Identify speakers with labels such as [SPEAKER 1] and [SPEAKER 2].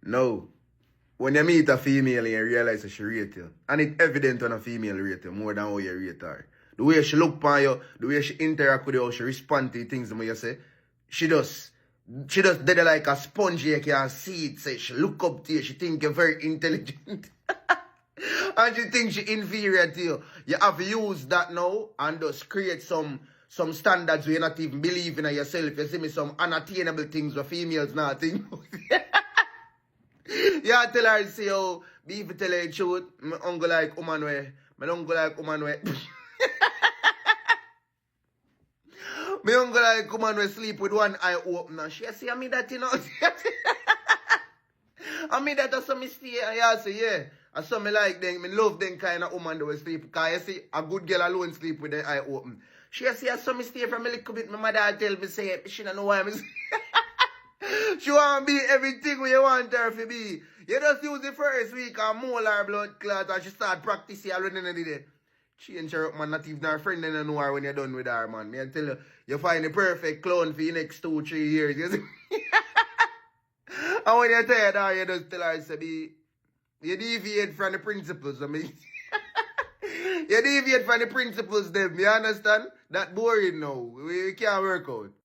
[SPEAKER 1] No. When you meet a female and you realize that she rate you, and it's evident when a female rate you more than how you rate her. The way she look upon you, the way she interact with you, how she respond to things when you say, she dead like a sponge, you can see it, say she look up to you, she think you're very intelligent. And she thinks she inferior to you. You have to use that now and just create some standards where you're not even believing in yourself. You see me some unattainable things where females not think. Yeah, tell her, say, oh, be even tell her the truth. My uncle like woman way. My uncle like woman way. My uncle like woman way sleep with one eye open. Now she say, I mean that, you know. I mean that that's some mistake. And you say, yeah. I saw me like them. I love them kind of woman that will sleep. Because you see, a good girl alone sleep with the eye open. She say, I saw me stay from a little bit. My mother tell me, say, she don't know why I'm she want to be everything we want her to be. You just use the first week and mole her blood clot and she start practicing already in the day. Change her up, man. Not even her friend don't know her when you're done with her, man. Me I tell you, you find the perfect clone for your next 2-3 years. You see? And when you're tired, you just tell her, say, you deviate from the principles. I mean, you deviate from the principles, them. You understand? That boring now. We can't work out.